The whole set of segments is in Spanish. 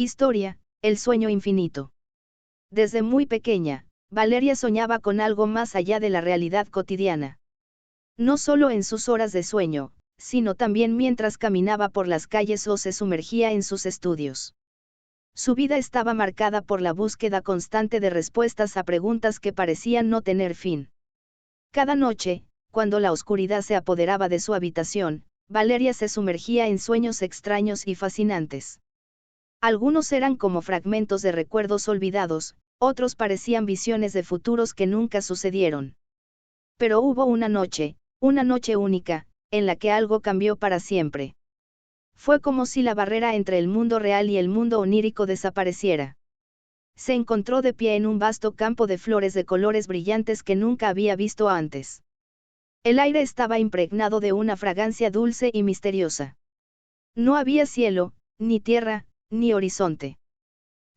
Historia, el sueño infinito. Desde muy pequeña, Valeria soñaba con algo más allá de la realidad cotidiana. No solo en sus horas de sueño, sino también mientras caminaba por las calles o se sumergía en sus estudios. Su vida estaba marcada por la búsqueda constante de respuestas a preguntas que parecían no tener fin. Cada noche, cuando la oscuridad se apoderaba de su habitación, Valeria se sumergía en sueños extraños y fascinantes. Algunos eran como fragmentos de recuerdos olvidados, otros parecían visiones de futuros que nunca sucedieron. Pero hubo una noche única, en la que algo cambió para siempre. Fue como si la barrera entre el mundo real y el mundo onírico desapareciera. Se encontró de pie en un vasto campo de flores de colores brillantes que nunca había visto antes. El aire estaba impregnado de una fragancia dulce y misteriosa. No había cielo, ni tierra, ni horizonte.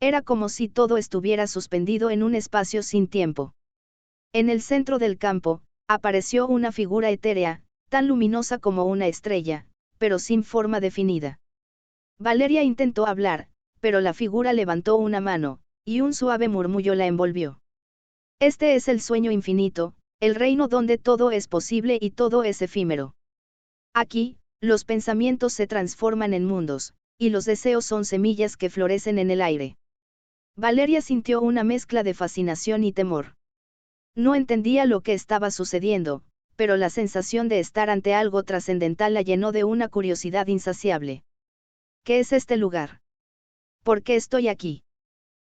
Era como si todo estuviera suspendido en un espacio sin tiempo. En el centro del campo, apareció una figura etérea, tan luminosa como una estrella, pero sin forma definida. Valeria intentó hablar, pero la figura levantó una mano, y un suave murmullo la envolvió. Este es el sueño infinito, el reino donde todo es posible y todo es efímero. Aquí, los pensamientos se transforman en mundos, y los deseos son semillas que florecen en el aire. Valeria sintió una mezcla de fascinación y temor. No entendía lo que estaba sucediendo, pero la sensación de estar ante algo trascendental la llenó de una curiosidad insaciable. ¿Qué es este lugar? ¿Por qué estoy aquí?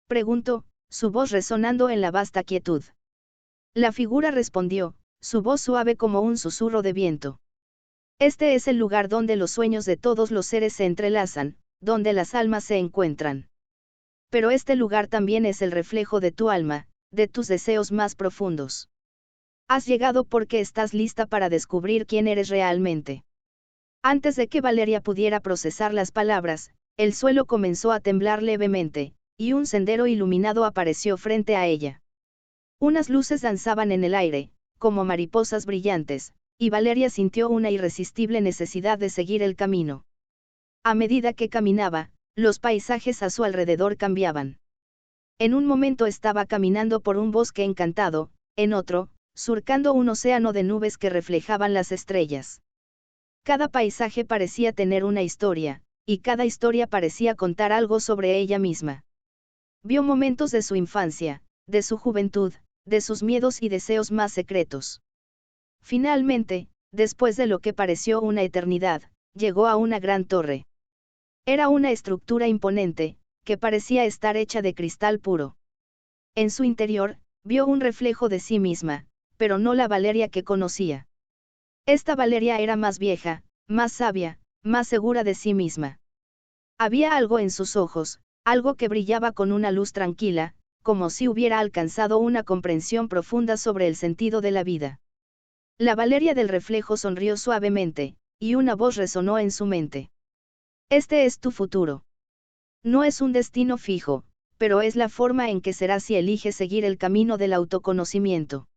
Preguntó, su voz resonando en la vasta quietud. La figura respondió, su voz suave como un susurro de viento. Este es el lugar donde los sueños de todos los seres se entrelazan, donde las almas se encuentran. Pero este lugar también es el reflejo de tu alma, de tus deseos más profundos. Has llegado porque estás lista para descubrir quién eres realmente. Antes de que Valeria pudiera procesar las palabras, el suelo comenzó a temblar levemente, y un sendero iluminado apareció frente a ella. Unas luces danzaban en el aire, como mariposas brillantes, y Valeria sintió una irresistible necesidad de seguir el camino. A medida que caminaba, los paisajes a su alrededor cambiaban. En un momento estaba caminando por un bosque encantado, en otro, surcando un océano de nubes que reflejaban las estrellas. Cada paisaje parecía tener una historia, y cada historia parecía contar algo sobre ella misma. Vio momentos de su infancia, de su juventud, de sus miedos y deseos más secretos. Finalmente, después de lo que pareció una eternidad, llegó a una gran torre. Era una estructura imponente, que parecía estar hecha de cristal puro. En su interior, vio un reflejo de sí misma, pero no la Valeria que conocía. Esta Valeria era más vieja, más sabia, más segura de sí misma. Había algo en sus ojos, algo que brillaba con una luz tranquila, como si hubiera alcanzado una comprensión profunda sobre el sentido de la vida. La Valeria del reflejo sonrió suavemente, y una voz resonó en su mente. Este es tu futuro. No es un destino fijo, pero es la forma en que serás si eliges seguir el camino del autoconocimiento.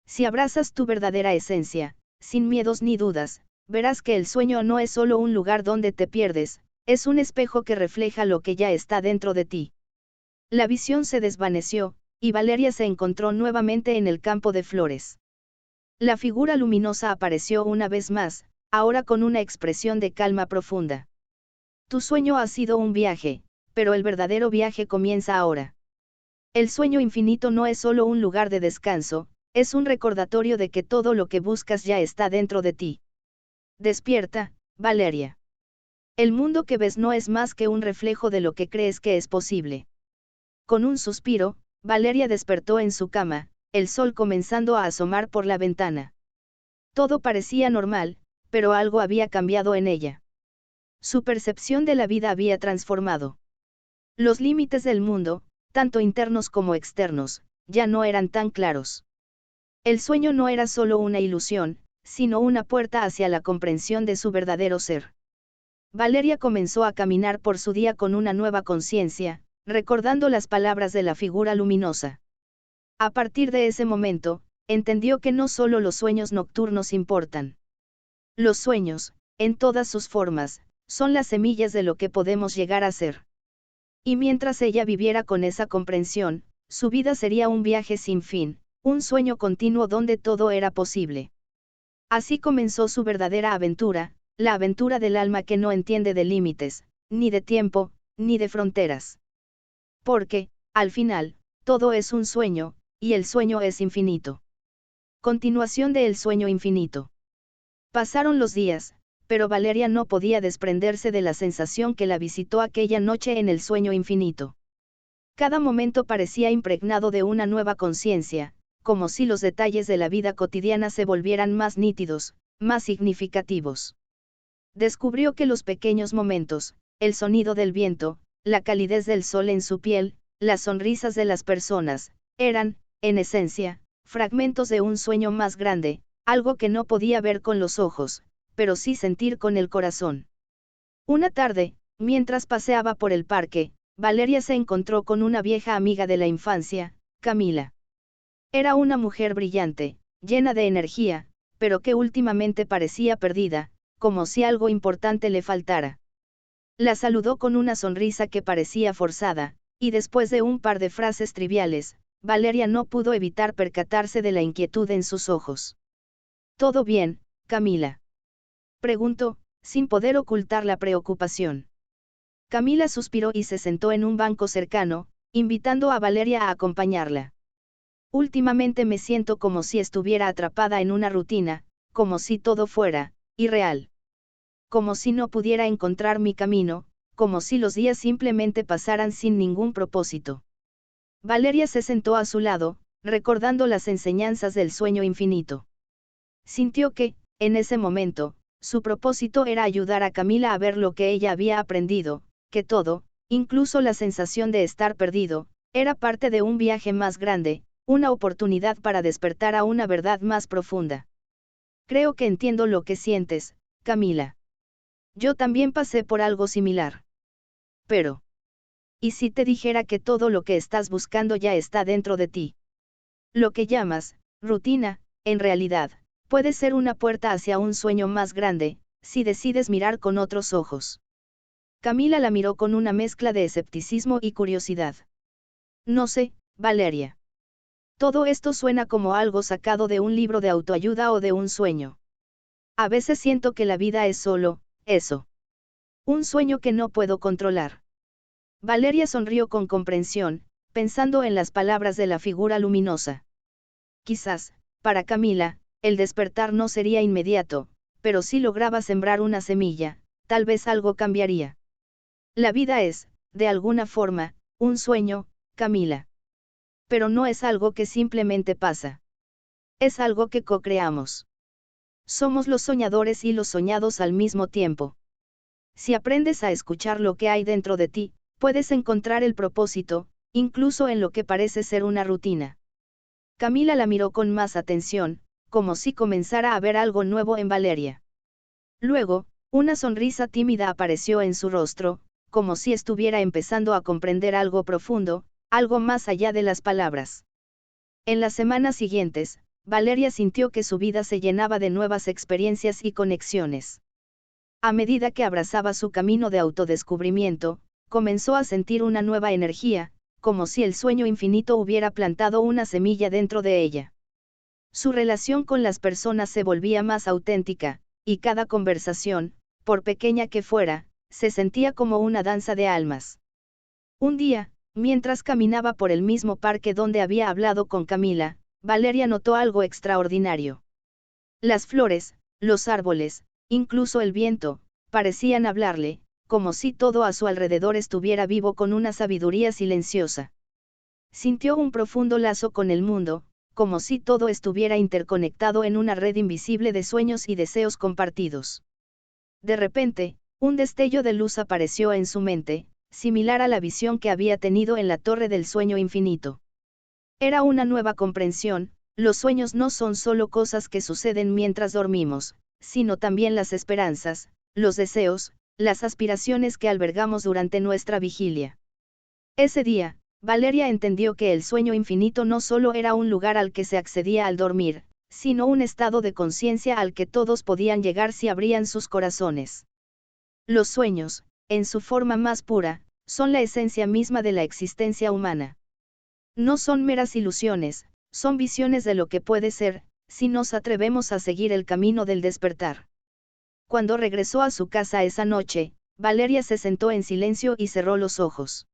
Si abrazas tu verdadera esencia, sin miedos ni dudas, verás que el sueño no es solo un lugar donde te pierdes, es un espejo que refleja lo que ya está dentro de ti. La visión se desvaneció, y Valeria se encontró nuevamente en el campo de flores. La figura luminosa apareció una vez más, ahora con una expresión de calma profunda. Tu sueño ha sido un viaje, pero el verdadero viaje comienza ahora. El sueño infinito no es solo un lugar de descanso, es un recordatorio de que todo lo que buscas ya está dentro de ti. Despierta, Valeria. El mundo que ves no es más que un reflejo de lo que crees que es posible. Con un suspiro, Valeria despertó en su cama, el sol comenzando a asomar por la ventana. Todo parecía normal, pero algo había cambiado en ella. Su percepción de la vida había transformado. Los límites del mundo, tanto internos como externos, ya no eran tan claros. El sueño no era solo una ilusión, sino una puerta hacia la comprensión de su verdadero ser. Valeria comenzó a caminar por su día con una nueva conciencia, recordando las palabras de la figura luminosa. A partir de ese momento, entendió que no solo los sueños nocturnos importan. Los sueños, en todas sus formas, son las semillas de lo que podemos llegar a ser. Y mientras ella viviera con esa comprensión, su vida sería un viaje sin fin, un sueño continuo donde todo era posible. Así comenzó su verdadera aventura, la aventura del alma que no entiende de límites, ni de tiempo, ni de fronteras. Porque, al final, todo es un sueño, y el sueño es infinito. Continuación de El sueño infinito. Pasaron los días, pero Valeria no podía desprenderse de la sensación que la visitó aquella noche en el sueño infinito. Cada momento parecía impregnado de una nueva conciencia, como si los detalles de la vida cotidiana se volvieran más nítidos, más significativos. Descubrió que los pequeños momentos, el sonido del viento, la calidez del sol en su piel, las sonrisas de las personas, eran, en esencia, fragmentos de un sueño más grande, algo que no podía ver con los ojos, pero sí sentir con el corazón. Una tarde, mientras paseaba por el parque, Valeria se encontró con una vieja amiga de la infancia, Camila. Era una mujer brillante, llena de energía, pero que últimamente parecía perdida, como si algo importante le faltara. La saludó con una sonrisa que parecía forzada, y después de un par de frases triviales, Valeria no pudo evitar percatarse de la inquietud en sus ojos. ¿Todo bien, Camila?, preguntó, sin poder ocultar la preocupación. Camila suspiró y se sentó en un banco cercano, invitando a Valeria a acompañarla. Últimamente me siento como si estuviera atrapada en una rutina, como si todo fuera irreal. Como si no pudiera encontrar mi camino, como si los días simplemente pasaran sin ningún propósito. Valeria se sentó a su lado, recordando las enseñanzas del sueño infinito. Sintió que, en ese momento, su propósito era ayudar a Camila a ver lo que ella había aprendido, que todo, incluso la sensación de estar perdido, era parte de un viaje más grande, una oportunidad para despertar a una verdad más profunda. Creo que entiendo lo que sientes, Camila. Yo también pasé por algo similar. Pero, ¿y si te dijera que todo lo que estás buscando ya está dentro de ti? Lo que llamas rutina, en realidad, puede ser una puerta hacia un sueño más grande, si decides mirar con otros ojos. Camila la miró con una mezcla de escepticismo y curiosidad. No sé, Valeria. Todo esto suena como algo sacado de un libro de autoayuda o de un sueño. A veces siento que la vida es solo eso. Un sueño que no puedo controlar. Valeria sonrió con comprensión, pensando en las palabras de la figura luminosa. Quizás, para Camila, el despertar no sería inmediato, pero si lograba sembrar una semilla, tal vez algo cambiaría. La vida es, de alguna forma, un sueño, Camila. Pero no es algo que simplemente pasa. Es algo que co-creamos. Somos los soñadores y los soñados al mismo tiempo. Si aprendes a escuchar lo que hay dentro de ti, puedes encontrar el propósito, incluso en lo que parece ser una rutina. Camila la miró con más atención, como si comenzara a ver algo nuevo en Valeria. Luego, una sonrisa tímida apareció en su rostro, como si estuviera empezando a comprender algo profundo, algo más allá de las palabras. En las semanas siguientes, Valeria sintió que su vida se llenaba de nuevas experiencias y conexiones. A medida que abrazaba su camino de autodescubrimiento, comenzó a sentir una nueva energía, como si el sueño infinito hubiera plantado una semilla dentro de ella. Su relación con las personas se volvía más auténtica, y cada conversación, por pequeña que fuera, se sentía como una danza de almas. Un día, mientras caminaba por el mismo parque donde había hablado con Camila, Valeria notó algo extraordinario. Las flores, los árboles, incluso el viento, parecían hablarle, como si todo a su alrededor estuviera vivo con una sabiduría silenciosa. Sintió un profundo lazo con el mundo, como si todo estuviera interconectado en una red invisible de sueños y deseos compartidos. De repente, un destello de luz apareció en su mente, similar a la visión que había tenido en la Torre del Sueño Infinito. Era una nueva comprensión: los sueños no son solo cosas que suceden mientras dormimos, sino también las esperanzas, los deseos, las aspiraciones que albergamos durante nuestra vigilia. Ese día, Valeria entendió que el sueño infinito no solo era un lugar al que se accedía al dormir, sino un estado de conciencia al que todos podían llegar si abrían sus corazones. Los sueños, en su forma más pura, son la esencia misma de la existencia humana. No son meras ilusiones, son visiones de lo que puede ser, si nos atrevemos a seguir el camino del despertar. Cuando regresó a su casa esa noche, Valeria se sentó en silencio y cerró los ojos.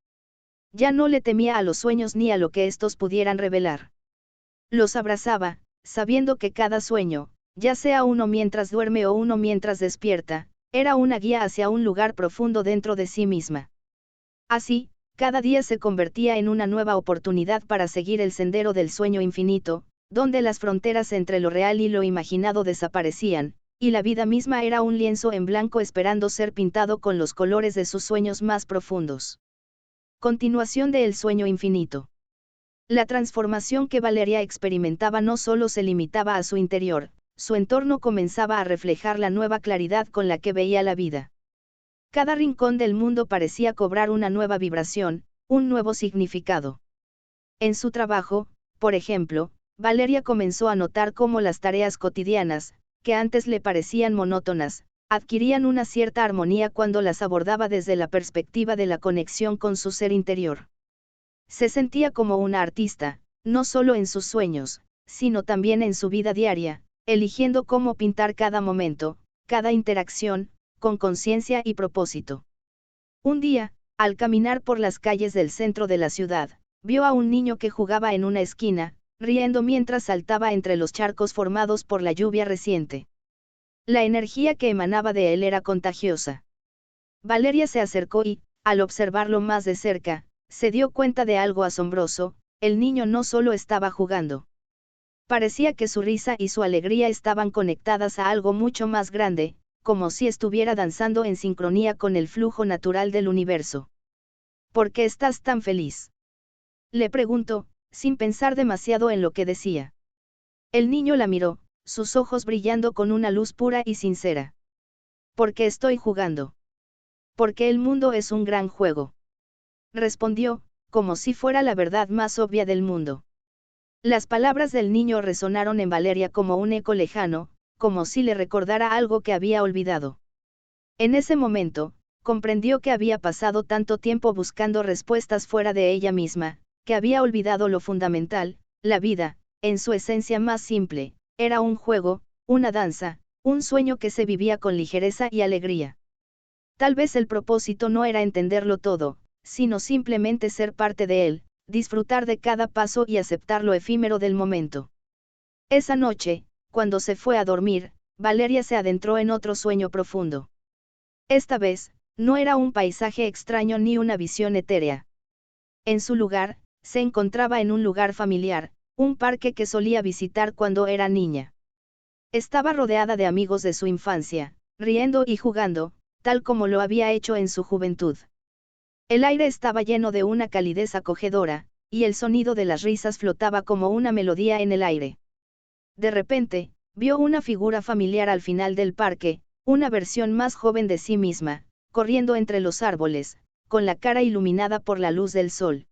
Ya no le temía a los sueños ni a lo que estos pudieran revelar. Los abrazaba, sabiendo que cada sueño, ya sea uno mientras duerme o uno mientras despierta, era una guía hacia un lugar profundo dentro de sí misma. Así, cada día se convertía en una nueva oportunidad para seguir el sendero del sueño infinito, donde las fronteras entre lo real y lo imaginado desaparecían, y la vida misma era un lienzo en blanco esperando ser pintado con los colores de sus sueños más profundos. Continuación de El sueño infinito. La transformación que Valeria experimentaba no solo se limitaba a su interior, su entorno comenzaba a reflejar la nueva claridad con la que veía la vida. Cada rincón del mundo parecía cobrar una nueva vibración, un nuevo significado. En su trabajo, por ejemplo, Valeria comenzó a notar cómo las tareas cotidianas, que antes le parecían monótonas, adquirían una cierta armonía cuando las abordaba desde la perspectiva de la conexión con su ser interior. Se sentía como una artista, no solo en sus sueños, sino también en su vida diaria, eligiendo cómo pintar cada momento, cada interacción, con conciencia y propósito. Un día, al caminar por las calles del centro de la ciudad, vio a un niño que jugaba en una esquina, riendo mientras saltaba entre los charcos formados por la lluvia reciente. La energía que emanaba de él era contagiosa. Valeria se acercó y, al observarlo más de cerca, se dio cuenta de algo asombroso: el niño no solo estaba jugando. Parecía que su risa y su alegría estaban conectadas a algo mucho más grande, como si estuviera danzando en sincronía con el flujo natural del universo. ¿Por qué estás tan feliz?, le preguntó, sin pensar demasiado en lo que decía. El niño la miró, sus ojos brillando con una luz pura y sincera. Porque estoy jugando. Porque el mundo es un gran juego. Respondió, como si fuera la verdad más obvia del mundo. Las palabras del niño resonaron en Valeria como un eco lejano, como si le recordara algo que había olvidado. En ese momento, comprendió que había pasado tanto tiempo buscando respuestas fuera de ella misma, que había olvidado lo fundamental: la vida, en su esencia más simple, era un juego, una danza, un sueño que se vivía con ligereza y alegría. Tal vez el propósito no era entenderlo todo, sino simplemente ser parte de él, disfrutar de cada paso y aceptar lo efímero del momento. Esa noche, cuando se fue a dormir, Valeria se adentró en otro sueño profundo. Esta vez, no era un paisaje extraño ni una visión etérea. En su lugar, se encontraba en un lugar familiar, un parque que solía visitar cuando era niña. Estaba rodeada de amigos de su infancia, riendo y jugando, tal como lo había hecho en su juventud. El aire estaba lleno de una calidez acogedora, y el sonido de las risas flotaba como una melodía en el aire. De repente, vio una figura familiar al final del parque, una versión más joven de sí misma, corriendo entre los árboles, con la cara iluminada por la luz del sol.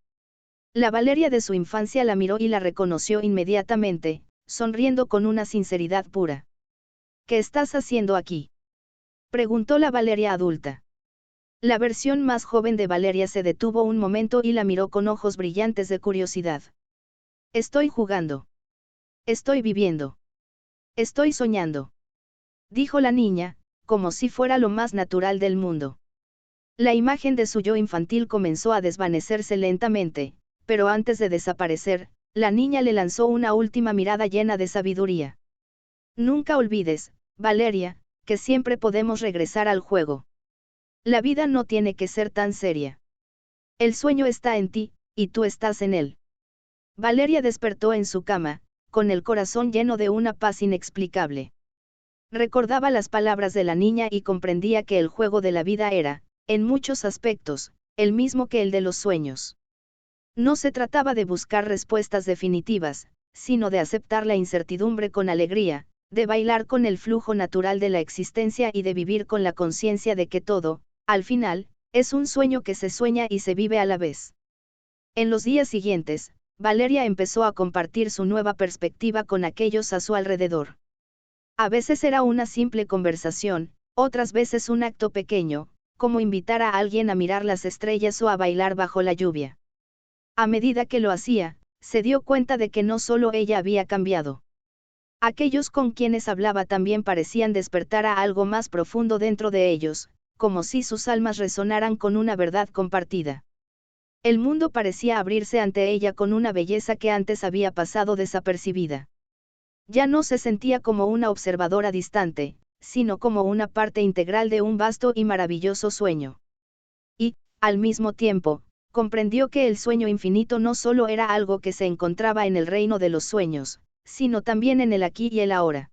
La Valeria de su infancia la miró y la reconoció inmediatamente, sonriendo con una sinceridad pura. ¿Qué estás haciendo aquí?, preguntó la Valeria adulta. La versión más joven de Valeria se detuvo un momento y la miró con ojos brillantes de curiosidad. Estoy jugando. Estoy viviendo. Estoy soñando, dijo la niña, como si fuera lo más natural del mundo. La imagen de su yo infantil comenzó a desvanecerse lentamente, pero antes de desaparecer, la niña le lanzó una última mirada llena de sabiduría. Nunca olvides, Valeria, que siempre podemos regresar al juego. La vida no tiene que ser tan seria. El sueño está en ti, y tú estás en él. Valeria despertó en su cama, con el corazón lleno de una paz inexplicable. Recordaba las palabras de la niña y comprendía que el juego de la vida era, en muchos aspectos, el mismo que el de los sueños. No se trataba de buscar respuestas definitivas, sino de aceptar la incertidumbre con alegría, de bailar con el flujo natural de la existencia y de vivir con la conciencia de que todo, al final, es un sueño que se sueña y se vive a la vez. En los días siguientes, Valeria empezó a compartir su nueva perspectiva con aquellos a su alrededor. A veces era una simple conversación, otras veces un acto pequeño, como invitar a alguien a mirar las estrellas o a bailar bajo la lluvia. A medida que lo hacía, se dio cuenta de que no solo ella había cambiado. Aquellos con quienes hablaba también parecían despertar a algo más profundo dentro de ellos, como si sus almas resonaran con una verdad compartida. El mundo parecía abrirse ante ella con una belleza que antes había pasado desapercibida. Ya no se sentía como una observadora distante, sino como una parte integral de un vasto y maravilloso sueño. Y, al mismo tiempo, comprendió que el sueño infinito no solo era algo que se encontraba en el reino de los sueños, sino también en el aquí y el ahora.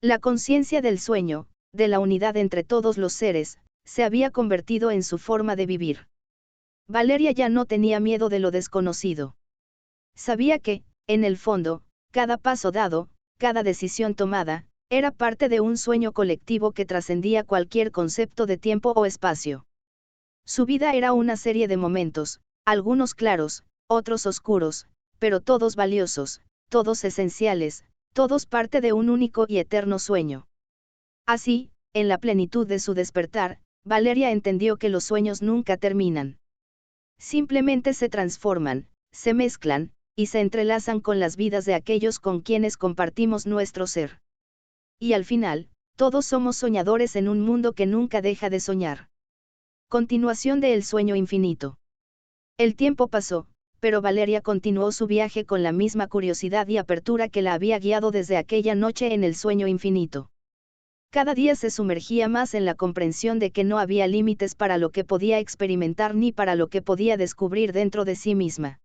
La conciencia del sueño, de la unidad entre todos los seres, se había convertido en su forma de vivir. Valeria ya no tenía miedo de lo desconocido. Sabía que, en el fondo, cada paso dado, cada decisión tomada, era parte de un sueño colectivo que trascendía cualquier concepto de tiempo o espacio. Su vida era una serie de momentos, algunos claros, otros oscuros, pero todos valiosos, todos esenciales, todos parte de un único y eterno sueño. Así, en la plenitud de su despertar, Valeria entendió que los sueños nunca terminan. Simplemente se transforman, se mezclan, y se entrelazan con las vidas de aquellos con quienes compartimos nuestro ser. Y al final, todos somos soñadores en un mundo que nunca deja de soñar. Continuación de El sueño infinito. El tiempo pasó, pero Valeria continuó su viaje con la misma curiosidad y apertura que la había guiado desde aquella noche en el sueño infinito. Cada día se sumergía más en la comprensión de que no había límites para lo que podía experimentar ni para lo que podía descubrir dentro de sí misma.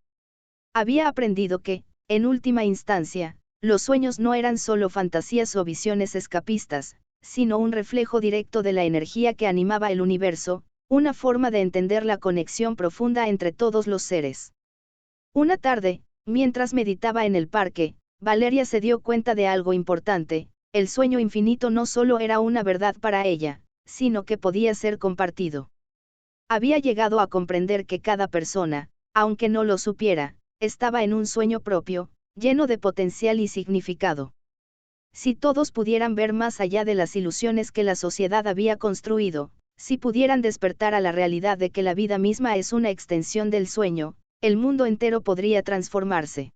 Había aprendido que, en última instancia, los sueños no eran solo fantasías o visiones escapistas, sino un reflejo directo de la energía que animaba el universo, una forma de entender la conexión profunda entre todos los seres. Una tarde, mientras meditaba en el parque, Valeria se dio cuenta de algo importante: el sueño infinito no solo era una verdad para ella, sino que podía ser compartido. Había llegado a comprender que cada persona, aunque no lo supiera, estaba en un sueño propio, lleno de potencial y significado. Si todos pudieran ver más allá de las ilusiones que la sociedad había construido, si pudieran despertar a la realidad de que la vida misma es una extensión del sueño, el mundo entero podría transformarse.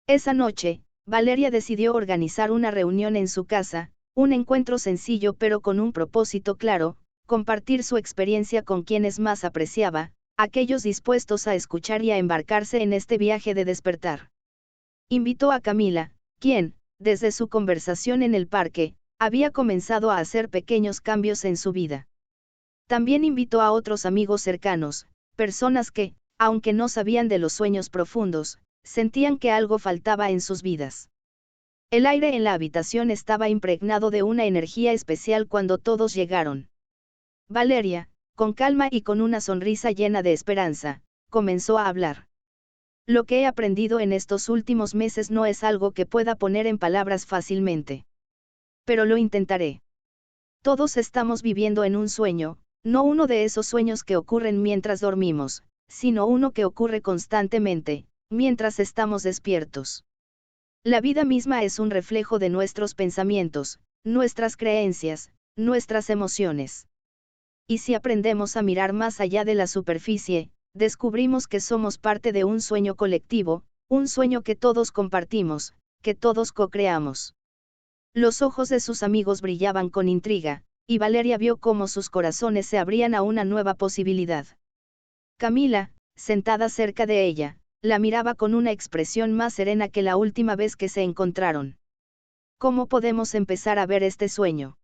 Esa noche, Valeria decidió organizar una reunión en su casa, un encuentro sencillo pero con un propósito claro: compartir su experiencia con quienes más apreciaba, aquellos dispuestos a escuchar y a embarcarse en este viaje de despertar. Invitó a Camila, quien, desde su conversación en el parque, había comenzado a hacer pequeños cambios en su vida. También invitó a otros amigos cercanos, personas que, aunque no sabían de los sueños profundos, sentían que algo faltaba en sus vidas. El aire en la habitación estaba impregnado de una energía especial cuando todos llegaron. Valeria, con calma y con una sonrisa llena de esperanza, comenzó a hablar. Lo que he aprendido en estos últimos meses no es algo que pueda poner en palabras fácilmente. Pero lo intentaré. Todos estamos viviendo en un sueño, no uno de esos sueños que ocurren mientras dormimos, sino uno que ocurre constantemente, mientras estamos despiertos. La vida misma es un reflejo de nuestros pensamientos, nuestras creencias, nuestras emociones. Y si aprendemos a mirar más allá de la superficie, descubrimos que somos parte de un sueño colectivo, un sueño que todos compartimos, que todos co-creamos. Los ojos de sus amigos brillaban con intriga, y Valeria vio cómo sus corazones se abrían a una nueva posibilidad. Camila, sentada cerca de ella, la miraba con una expresión más serena que la última vez que se encontraron. ¿Cómo podemos empezar a ver este sueño?,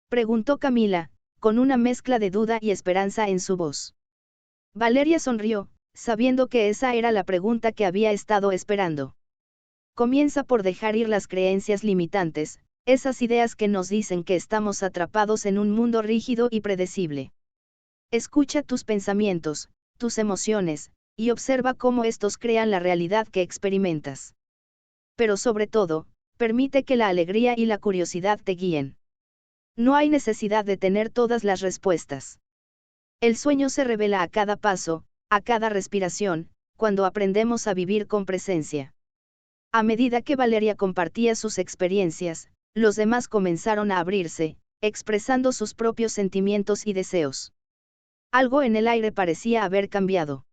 preguntó Camila, con una mezcla de duda y esperanza en su voz. Valeria sonrió, sabiendo que esa era la pregunta que había estado esperando. Comienza por dejar ir las creencias limitantes, esas ideas que nos dicen que estamos atrapados en un mundo rígido y predecible. Escucha tus pensamientos, tus emociones, y observa cómo estos crean la realidad que experimentas. Pero sobre todo, permite que la alegría y la curiosidad te guíen. No hay necesidad de tener todas las respuestas. El sueño se revela a cada paso, a cada respiración, cuando aprendemos a vivir con presencia. A medida que Valeria compartía sus experiencias, los demás comenzaron a abrirse, expresando sus propios sentimientos y deseos. Algo en el aire parecía haber cambiado.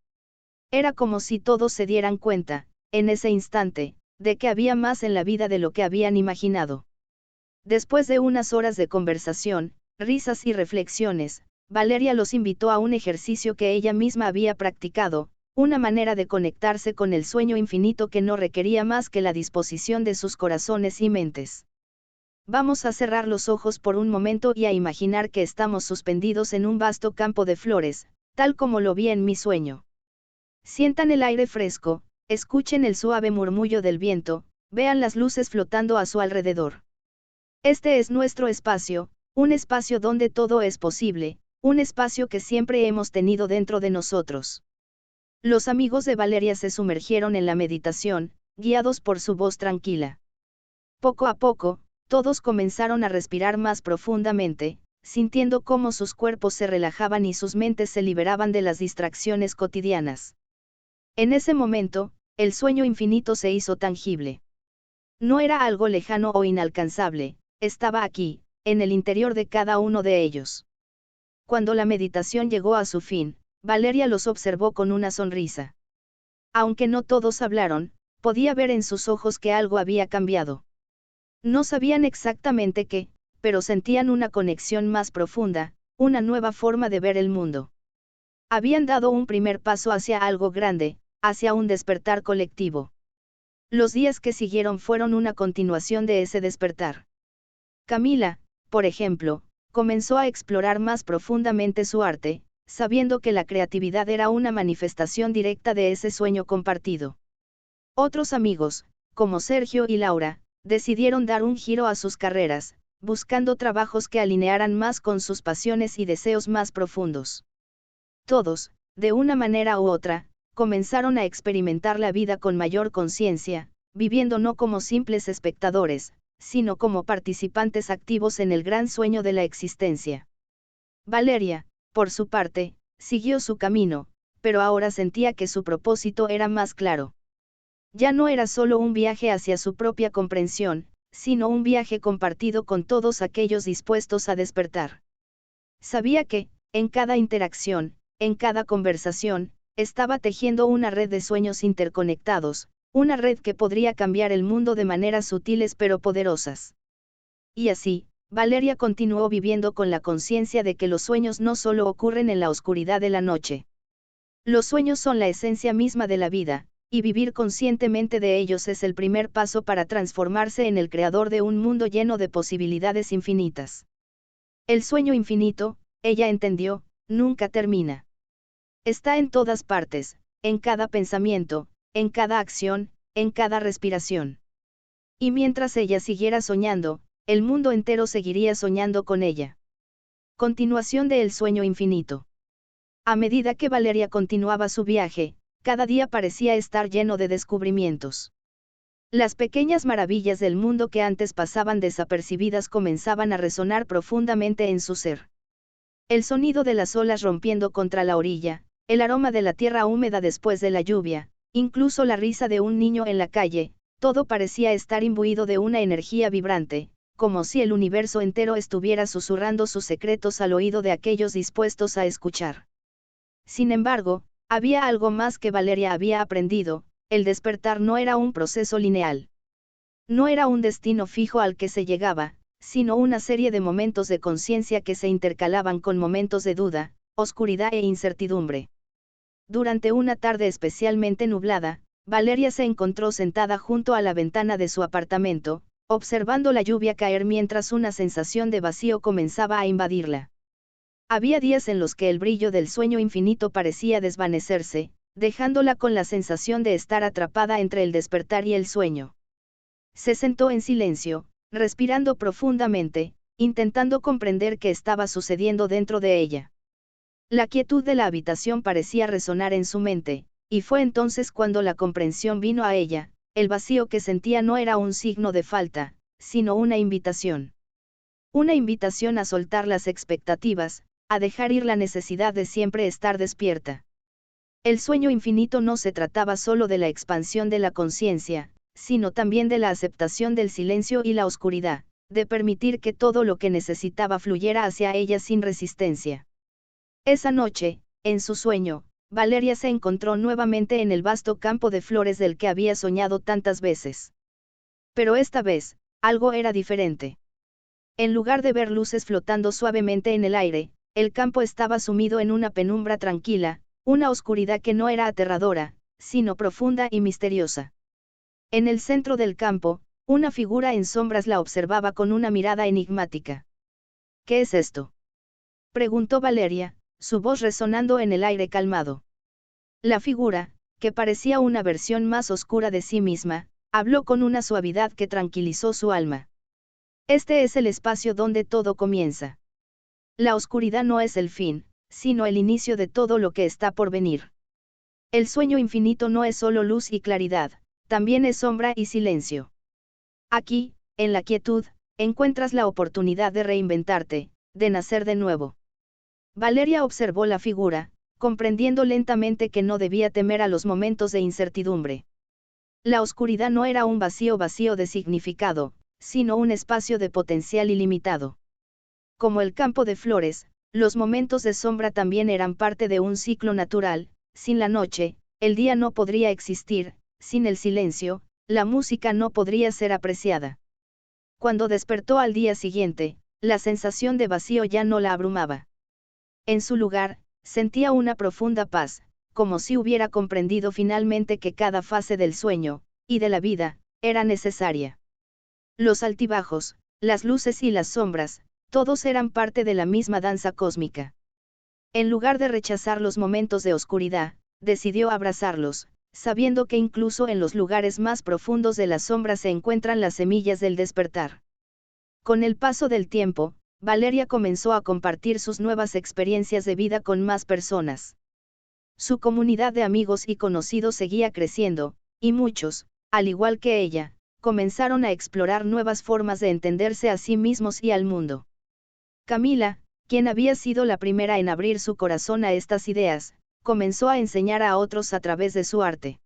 Era como si todos se dieran cuenta, en ese instante, de que había más en la vida de lo que habían imaginado. Después de unas horas de conversación, risas y reflexiones, Valeria los invitó a un ejercicio que ella misma había practicado, una manera de conectarse con el sueño infinito que no requería más que la disposición de sus corazones y mentes. Vamos a cerrar los ojos por un momento y a imaginar que estamos suspendidos en un vasto campo de flores, tal como lo vi en mi sueño. Sientan el aire fresco, escuchen el suave murmullo del viento, vean las luces flotando a su alrededor. Este es nuestro espacio, un espacio donde todo es posible, un espacio que siempre hemos tenido dentro de nosotros. Los amigos de Valeria se sumergieron en la meditación, guiados por su voz tranquila. Poco a poco, todos comenzaron a respirar más profundamente, sintiendo cómo sus cuerpos se relajaban y sus mentes se liberaban de las distracciones cotidianas. En ese momento, el sueño infinito se hizo tangible. No era algo lejano o inalcanzable, estaba aquí, en el interior de cada uno de ellos. Cuando la meditación llegó a su fin, Valeria los observó con una sonrisa. Aunque no todos hablaron, podía ver en sus ojos que algo había cambiado. No sabían exactamente qué, pero sentían una conexión más profunda, una nueva forma de ver el mundo. Habían dado un primer paso hacia algo grande, hacia un despertar colectivo. Los días que siguieron fueron una continuación de ese despertar. Camila, por ejemplo, comenzó a explorar más profundamente su arte, sabiendo que la creatividad era una manifestación directa de ese sueño compartido. Otros amigos, como Sergio y Laura, decidieron dar un giro a sus carreras, buscando trabajos que alinearan más con sus pasiones y deseos más profundos. Todos, de una manera u otra, comenzaron a experimentar la vida con mayor conciencia, viviendo no como simples espectadores, sino como participantes activos en el gran sueño de la existencia. Valeria, por su parte, siguió su camino, pero ahora sentía que su propósito era más claro. Ya no era solo un viaje hacia su propia comprensión, sino un viaje compartido con todos aquellos dispuestos a despertar. Sabía que, en cada interacción, en cada conversación, estaba tejiendo una red de sueños interconectados, una red que podría cambiar el mundo de maneras sutiles pero poderosas. Y así, Valeria continuó viviendo con la conciencia de que los sueños no solo ocurren en la oscuridad de la noche. Los sueños son la esencia misma de la vida, y vivir conscientemente de ellos es el primer paso para transformarse en el creador de un mundo lleno de posibilidades infinitas. El sueño infinito, ella entendió, nunca termina. Está en todas partes, en cada pensamiento, en cada acción, en cada respiración. Y mientras ella siguiera soñando, el mundo entero seguiría soñando con ella. Continuación de El sueño infinito. A medida que Valeria continuaba su viaje, cada día parecía estar lleno de descubrimientos. Las pequeñas maravillas del mundo que antes pasaban desapercibidas comenzaban a resonar profundamente en su ser. El sonido de las olas rompiendo contra la orilla, el aroma de la tierra húmeda después de la lluvia, incluso la risa de un niño en la calle, todo parecía estar imbuido de una energía vibrante, como si el universo entero estuviera susurrando sus secretos al oído de aquellos dispuestos a escuchar. Sin embargo, había algo más que Valeria había aprendido: el despertar no era un proceso lineal. No era un destino fijo al que se llegaba, sino una serie de momentos de conciencia que se intercalaban con momentos de duda, oscuridad e incertidumbre. Durante una tarde especialmente nublada, Valeria se encontró sentada junto a la ventana de su apartamento, observando la lluvia caer mientras una sensación de vacío comenzaba a invadirla. Había días en los que el brillo del sueño infinito parecía desvanecerse, dejándola con la sensación de estar atrapada entre el despertar y el sueño. Se sentó en silencio, respirando profundamente, intentando comprender qué estaba sucediendo dentro de ella. La quietud de la habitación parecía resonar en su mente, y fue entonces cuando la comprensión vino a ella: el vacío que sentía no era un signo de falta, sino una invitación. Una invitación a soltar las expectativas, a dejar ir la necesidad de siempre estar despierta. El sueño infinito no se trataba solo de la expansión de la conciencia, sino también de la aceptación del silencio y la oscuridad, de permitir que todo lo que necesitaba fluyera hacia ella sin resistencia. Esa noche, en su sueño, Valeria se encontró nuevamente en el vasto campo de flores del que había soñado tantas veces. Pero esta vez, algo era diferente. En lugar de ver luces flotando suavemente en el aire, el campo estaba sumido en una penumbra tranquila, una oscuridad que no era aterradora, sino profunda y misteriosa. En el centro del campo, una figura en sombras la observaba con una mirada enigmática. ¿Qué es esto?, preguntó Valeria, su voz resonando en el aire calmado. La figura, que parecía una versión más oscura de sí misma, habló con una suavidad que tranquilizó su alma. Este es el espacio donde todo comienza. La oscuridad no es el fin, sino el inicio de todo lo que está por venir. El sueño infinito no es solo luz y claridad, también es sombra y silencio. Aquí, en la quietud, encuentras la oportunidad de reinventarte, de nacer de nuevo. Valeria observó la figura, comprendiendo lentamente que no debía temer a los momentos de incertidumbre. La oscuridad no era un vacío de significado, sino un espacio de potencial ilimitado. Como el campo de flores, los momentos de sombra también eran parte de un ciclo natural. Sin la noche, el día no podría existir; sin el silencio, la música no podría ser apreciada. Cuando despertó al día siguiente, la sensación de vacío ya no la abrumaba. En su lugar, sentía una profunda paz, como si hubiera comprendido finalmente que cada fase del sueño, y de la vida, era necesaria. Los altibajos, las luces y las sombras, todos eran parte de la misma danza cósmica. En lugar de rechazar los momentos de oscuridad, decidió abrazarlos, sabiendo que incluso en los lugares más profundos de la sombra se encuentran las semillas del despertar. Con el paso del tiempo, Valeria comenzó a compartir sus nuevas experiencias de vida con más personas. Su comunidad de amigos y conocidos seguía creciendo, y muchos, al igual que ella, comenzaron a explorar nuevas formas de entenderse a sí mismos y al mundo. Camila, quien había sido la primera en abrir su corazón a estas ideas, comenzó a enseñar a otros a través de su arte.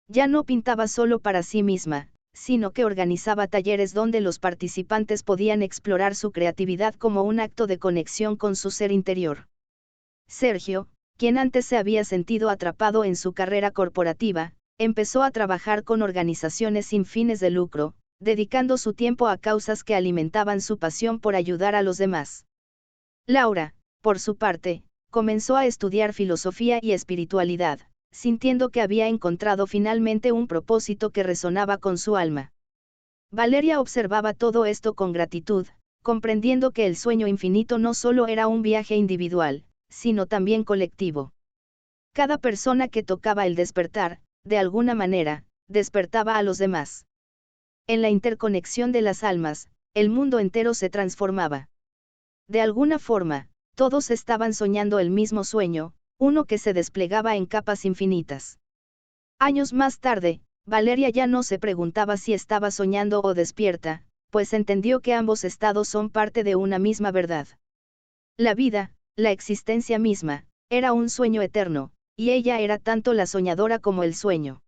Ya no pintaba solo para sí misma, sino que organizaba talleres donde los participantes podían explorar su creatividad como un acto de conexión con su ser interior. Sergio, quien antes se había sentido atrapado en su carrera corporativa, empezó a trabajar con organizaciones sin fines de lucro, dedicando su tiempo a causas que alimentaban su pasión por ayudar a los demás. Laura, por su parte, comenzó a estudiar filosofía y espiritualidad, sintiendo que había encontrado finalmente un propósito que resonaba con su alma. Valeria observaba todo esto con gratitud, comprendiendo que el sueño infinito no solo era un viaje individual, sino también colectivo. Cada persona que tocaba el despertar, de alguna manera, despertaba a los demás. En la interconexión de las almas, el mundo entero se transformaba. De alguna forma, todos estaban soñando el mismo sueño, uno que se desplegaba en capas infinitas. Años más tarde, Valeria ya no se preguntaba si estaba soñando o despierta, pues entendió que ambos estados son parte de una misma verdad. La vida, la existencia misma, era un sueño eterno, y ella era tanto la soñadora como el sueño.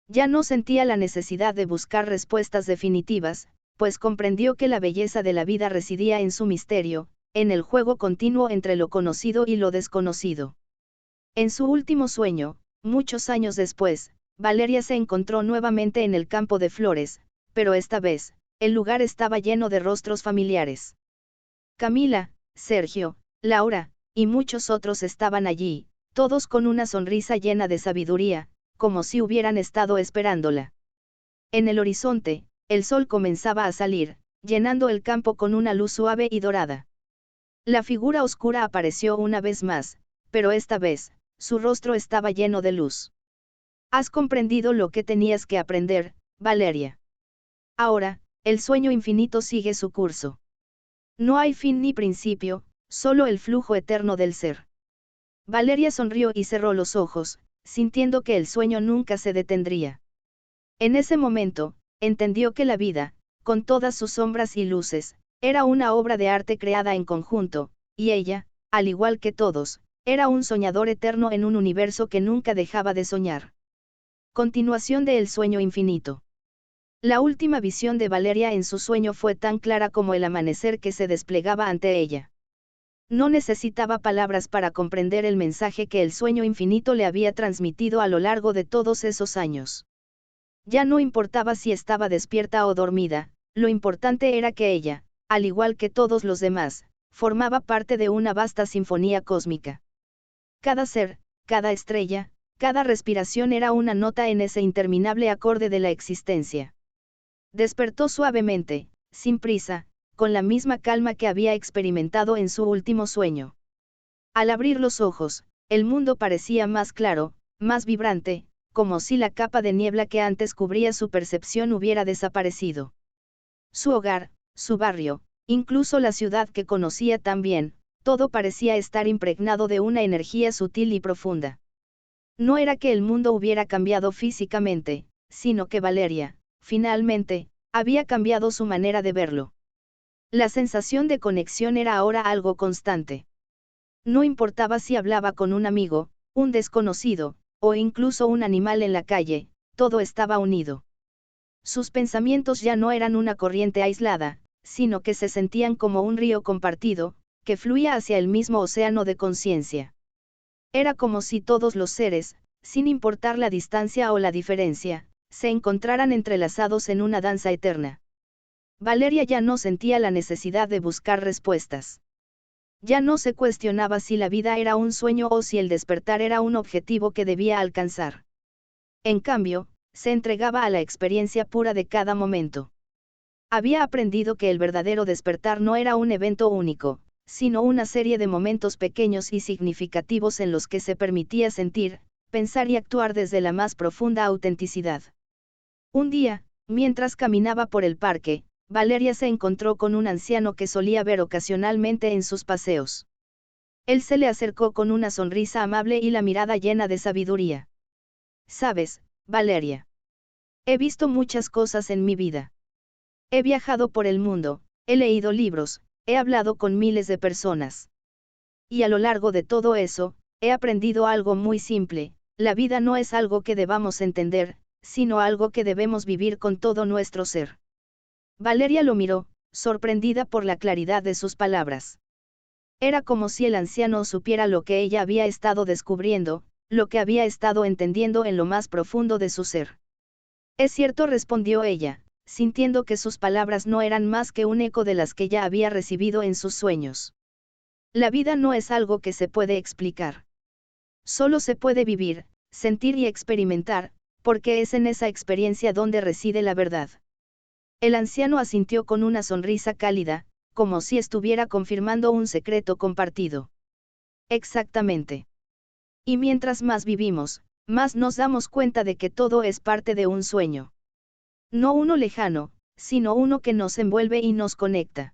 Ya no sentía la necesidad de buscar respuestas definitivas, pues comprendió que la belleza de la vida residía en su misterio, en el juego continuo entre lo conocido y lo desconocido. En su último sueño, muchos años después, Valeria se encontró nuevamente en el campo de flores, pero esta vez, el lugar estaba lleno de rostros familiares. Camila, Sergio, Laura, y muchos otros estaban allí, todos con una sonrisa llena de sabiduría, como si hubieran estado esperándola. En el horizonte, el sol comenzaba a salir, llenando el campo con una luz suave y dorada. La figura oscura apareció una vez más, pero esta vez, su rostro estaba lleno de luz. Has comprendido lo que tenías que aprender, Valeria. Ahora, el sueño infinito sigue su curso. No hay fin ni principio, solo el flujo eterno del ser. Valeria sonrió y cerró los ojos, sintiendo que el sueño nunca se detendría. En ese momento, entendió que la vida, con todas sus sombras y luces, era una obra de arte creada en conjunto, y ella, al igual que todos, era un soñador eterno en un universo que nunca dejaba de soñar. Continuación de El sueño infinito. La última visión de Valeria en su sueño fue tan clara como el amanecer que se desplegaba ante ella. No necesitaba palabras para comprender el mensaje que el sueño infinito le había transmitido a lo largo de todos esos años. Ya no importaba si estaba despierta o dormida, lo importante era que ella, al igual que todos los demás, formaba parte de una vasta sinfonía cósmica. Cada ser, cada estrella, cada respiración era una nota en ese interminable acorde de la existencia. Despertó suavemente, sin prisa, con la misma calma que había experimentado en su último sueño. Al abrir los ojos, el mundo parecía más claro, más vibrante, como si la capa de niebla que antes cubría su percepción hubiera desaparecido. Su hogar, su barrio, incluso la ciudad que conocía tan bien, todo parecía estar impregnado de una energía sutil y profunda. No era que el mundo hubiera cambiado físicamente, sino que Valeria, finalmente, había cambiado su manera de verlo. La sensación de conexión era ahora algo constante. No importaba si hablaba con un amigo, un desconocido, o incluso un animal en la calle, todo estaba unido. Sus pensamientos ya no eran una corriente aislada, sino que se sentían como un río compartido, que fluía hacia el mismo océano de conciencia. Era como si todos los seres, sin importar la distancia o la diferencia, se encontraran entrelazados en una danza eterna. Valeria ya no sentía la necesidad de buscar respuestas. Ya no se cuestionaba si la vida era un sueño o si el despertar era un objetivo que debía alcanzar. En cambio, se entregaba a la experiencia pura de cada momento. Había aprendido que el verdadero despertar no era un evento único, sino una serie de momentos pequeños y significativos en los que se permitía sentir, pensar y actuar desde la más profunda autenticidad. Un día, mientras caminaba por el parque, Valeria se encontró con un anciano que solía ver ocasionalmente en sus paseos. Él se le acercó con una sonrisa amable y la mirada llena de sabiduría. «Sabes, Valeria. He visto muchas cosas en mi vida. He viajado por el mundo, he leído libros, he hablado con miles de personas. Y a lo largo de todo eso, he aprendido algo muy simple: la vida no es algo que debamos entender, sino algo que debemos vivir con todo nuestro ser». Valeria lo miró, sorprendida por la claridad de sus palabras. Era como si el anciano supiera lo que ella había estado descubriendo, lo que había estado entendiendo en lo más profundo de su ser. «Es cierto», respondió ella, sintiendo que sus palabras no eran más que un eco de las que ya había recibido en sus sueños. La vida no es algo que se puede explicar. Solo se puede vivir, sentir y experimentar, porque es en esa experiencia donde reside la verdad. El anciano asintió con una sonrisa cálida, como si estuviera confirmando un secreto compartido. Exactamente. Y mientras más vivimos, más nos damos cuenta de que todo es parte de un sueño. No uno lejano, sino uno que nos envuelve y nos conecta.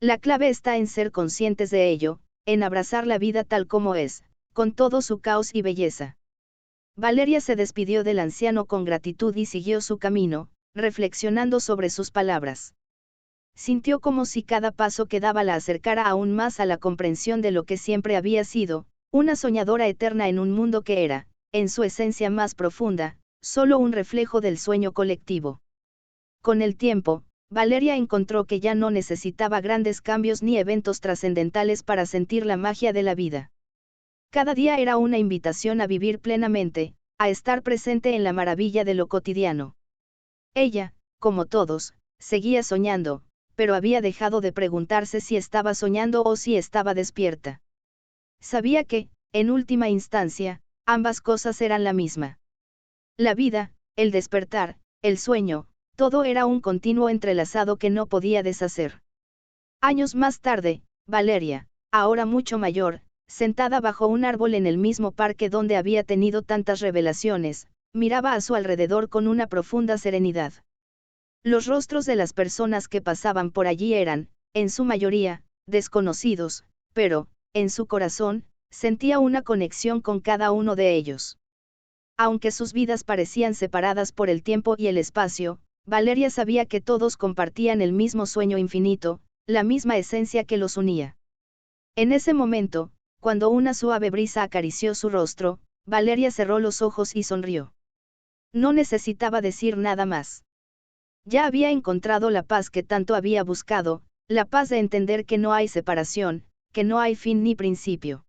La clave está en ser conscientes de ello, en abrazar la vida tal como es, con todo su caos y belleza. Valeria se despidió del anciano con gratitud y siguió su camino, reflexionando sobre sus palabras. Sintió como si cada paso que daba la acercara aún más a la comprensión de lo que siempre había sido, una soñadora eterna en un mundo que era, en su esencia más profunda, solo un reflejo del sueño colectivo. Con el tiempo, Valeria encontró que ya no necesitaba grandes cambios ni eventos trascendentales para sentir la magia de la vida. Cada día era una invitación a vivir plenamente, a estar presente en la maravilla de lo cotidiano. Ella, como todos, seguía soñando, pero había dejado de preguntarse si estaba soñando o si estaba despierta. Sabía que, en última instancia, ambas cosas eran la misma. La vida, el despertar, el sueño, todo era un continuo entrelazado que no podía deshacer. Años más tarde, Valeria, ahora mucho mayor, sentada bajo un árbol en el mismo parque donde había tenido tantas revelaciones, miraba a su alrededor con una profunda serenidad. Los rostros de las personas que pasaban por allí eran, en su mayoría, desconocidos, pero, en su corazón, sentía una conexión con cada uno de ellos. Aunque sus vidas parecían separadas por el tiempo y el espacio, Valeria sabía que todos compartían el mismo sueño infinito, la misma esencia que los unía. En ese momento, cuando una suave brisa acarició su rostro, Valeria cerró los ojos y sonrió. No necesitaba decir nada más. Ya había encontrado la paz que tanto había buscado, la paz de entender que no hay separación, que no hay fin ni principio.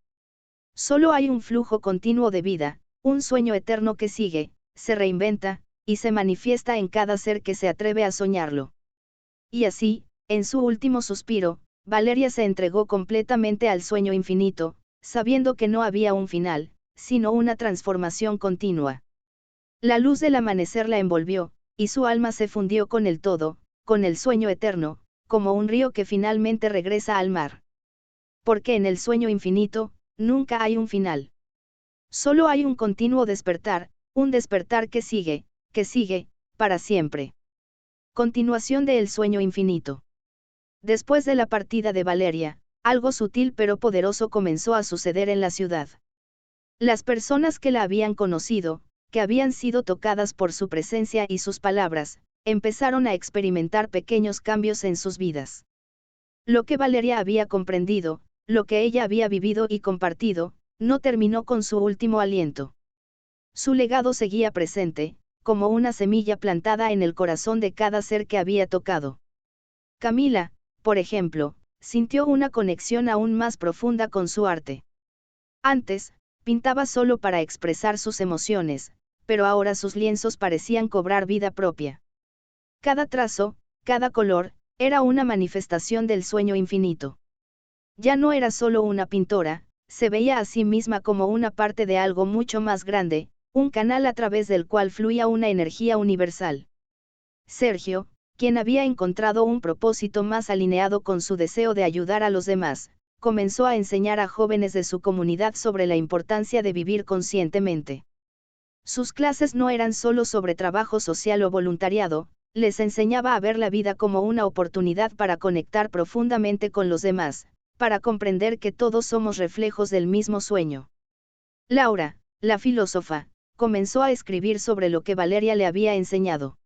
Solo hay un flujo continuo de vida, un sueño eterno que sigue, se reinventa, y se manifiesta en cada ser que se atreve a soñarlo. Y así, en su último suspiro, Valeria se entregó completamente al sueño infinito, sabiendo que no había un final, sino una transformación continua. La luz del amanecer la envolvió, y su alma se fundió con el todo, con el sueño eterno, como un río que finalmente regresa al mar. Porque en el sueño infinito, nunca hay un final. Solo hay un continuo despertar, un despertar que sigue, para siempre. Continuación de El sueño infinito. Después de la partida de Valeria, algo sutil pero poderoso comenzó a suceder en la ciudad. Las personas que la habían conocido, que habían sido tocadas por su presencia y sus palabras, empezaron a experimentar pequeños cambios en sus vidas. Lo que Valeria había comprendido, lo que ella había vivido y compartido, no terminó con su último aliento. Su legado seguía presente, como una semilla plantada en el corazón de cada ser que había tocado. Camila, por ejemplo, sintió una conexión aún más profunda con su arte. Antes, pintaba solo para expresar sus emociones, pero ahora sus lienzos parecían cobrar vida propia. Cada trazo, cada color, era una manifestación del sueño infinito. Ya no era solo una pintora, se veía a sí misma como una parte de algo mucho más grande, un canal a través del cual fluía una energía universal. Sergio, quien había encontrado un propósito más alineado con su deseo de ayudar a los demás, comenzó a enseñar a jóvenes de su comunidad sobre la importancia de vivir conscientemente. Sus clases no eran solo sobre trabajo social o voluntariado, les enseñaba a ver la vida como una oportunidad para conectar profundamente con los demás, para comprender que todos somos reflejos del mismo sueño. Laura, la filósofa, comenzó a escribir sobre lo que Valeria le había enseñado.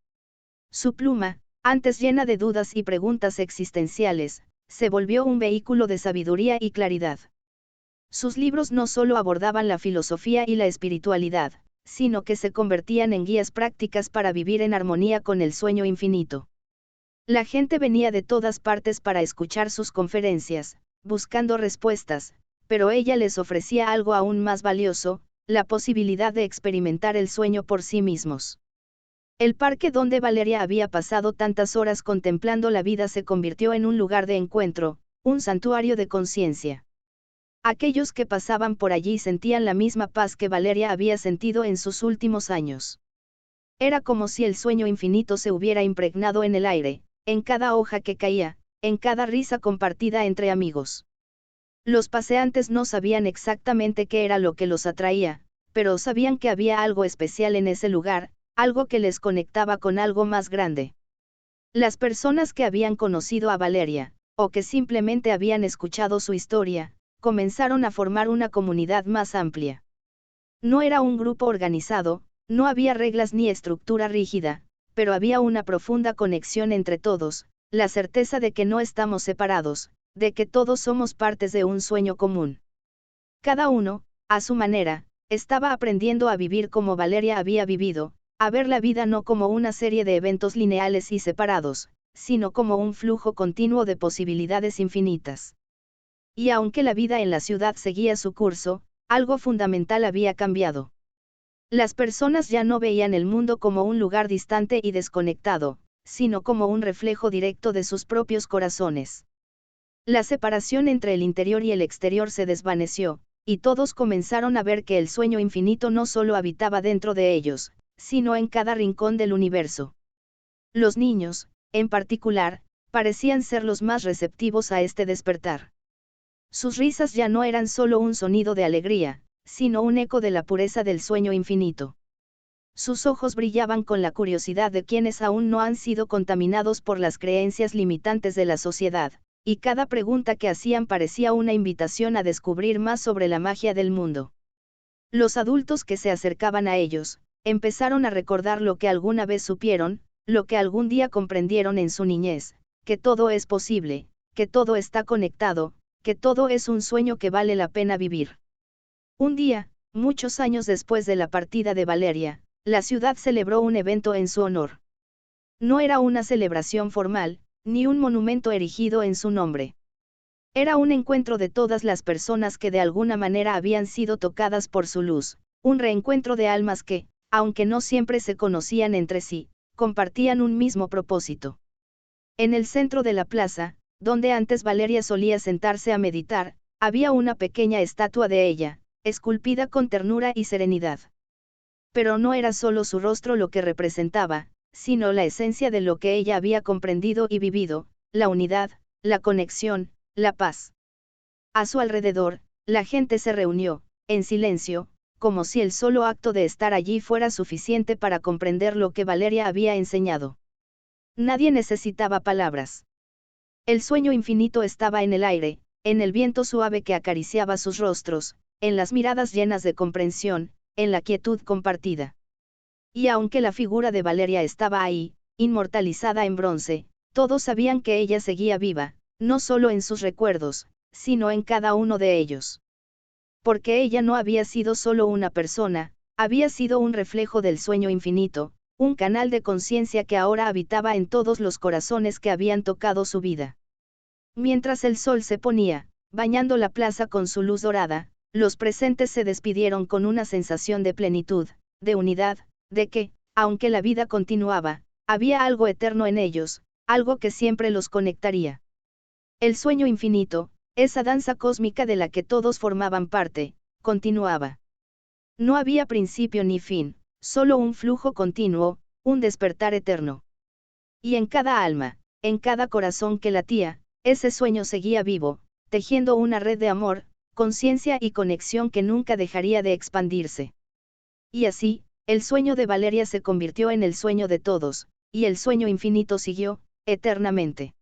Su pluma, antes llena de dudas y preguntas existenciales, se volvió un vehículo de sabiduría y claridad. Sus libros no solo abordaban la filosofía y la espiritualidad, sino que se convertían en guías prácticas para vivir en armonía con el sueño infinito. La gente venía de todas partes para escuchar sus conferencias, buscando respuestas, pero ella les ofrecía algo aún más valioso, la posibilidad de experimentar el sueño por sí mismos. El parque donde Valeria había pasado tantas horas contemplando la vida se convirtió en un lugar de encuentro, un santuario de conciencia. Aquellos que pasaban por allí sentían la misma paz que Valeria había sentido en sus últimos años. Era como si el sueño infinito se hubiera impregnado en el aire, en cada hoja que caía, en cada risa compartida entre amigos. Los paseantes no sabían exactamente qué era lo que los atraía, pero sabían que había algo especial en ese lugar, algo que les conectaba con algo más grande. Las personas que habían conocido a Valeria, o que simplemente habían escuchado su historia, comenzaron a formar una comunidad más amplia. No era un grupo organizado, no había reglas ni estructura rígida, pero había una profunda conexión entre todos, la certeza de que no estamos separados, de que todos somos partes de un sueño común. Cada uno, a su manera, estaba aprendiendo a vivir como Valeria había vivido, a ver la vida no como una serie de eventos lineales y separados, sino como un flujo continuo de posibilidades infinitas. Y aunque la vida en la ciudad seguía su curso, algo fundamental había cambiado. Las personas ya no veían el mundo como un lugar distante y desconectado, sino como un reflejo directo de sus propios corazones. La separación entre el interior y el exterior se desvaneció, y todos comenzaron a ver que el sueño infinito no solo habitaba dentro de ellos, sino en cada rincón del universo. Los niños, en particular, parecían ser los más receptivos a este despertar. Sus risas ya no eran solo un sonido de alegría, sino un eco de la pureza del sueño infinito. Sus ojos brillaban con la curiosidad de quienes aún no han sido contaminados por las creencias limitantes de la sociedad, y cada pregunta que hacían parecía una invitación a descubrir más sobre la magia del mundo. Los adultos que se acercaban a ellos, empezaron a recordar lo que alguna vez supieron, lo que algún día comprendieron en su niñez, que todo es posible, que todo está conectado, que todo es un sueño que vale la pena vivir. Un día, muchos años después de la partida de Valeria, la ciudad celebró un evento en su honor. No era una celebración formal, ni un monumento erigido en su nombre. Era un encuentro de todas las personas que de alguna manera habían sido tocadas por su luz, un reencuentro de almas que, aunque no siempre se conocían entre sí, compartían un mismo propósito. En el centro de la plaza, donde antes Valeria solía sentarse a meditar, había una pequeña estatua de ella, esculpida con ternura y serenidad. Pero no era solo su rostro lo que representaba, sino la esencia de lo que ella había comprendido y vivido, la unidad, la conexión, la paz. A su alrededor, la gente se reunió, en silencio, como si el solo acto de estar allí fuera suficiente para comprender lo que Valeria había enseñado. Nadie necesitaba palabras. El sueño infinito estaba en el aire, en el viento suave que acariciaba sus rostros, en las miradas llenas de comprensión, en la quietud compartida. Y aunque la figura de Valeria estaba ahí, inmortalizada en bronce, todos sabían que ella seguía viva, no solo en sus recuerdos, sino en cada uno de ellos. Porque ella no había sido solo una persona, había sido un reflejo del sueño infinito, un canal de conciencia que ahora habitaba en todos los corazones que habían tocado su vida. Mientras el sol se ponía, bañando la plaza con su luz dorada, los presentes se despidieron con una sensación de plenitud, de unidad, de que, aunque la vida continuaba, había algo eterno en ellos, algo que siempre los conectaría. El sueño infinito, esa danza cósmica de la que todos formaban parte, continuaba. No había principio ni fin, solo un flujo continuo, un despertar eterno. Y en cada alma, en cada corazón que latía, ese sueño seguía vivo, tejiendo una red de amor, conciencia y conexión que nunca dejaría de expandirse. Y así, el sueño de Valeria se convirtió en el sueño de todos, y el sueño infinito siguió, eternamente.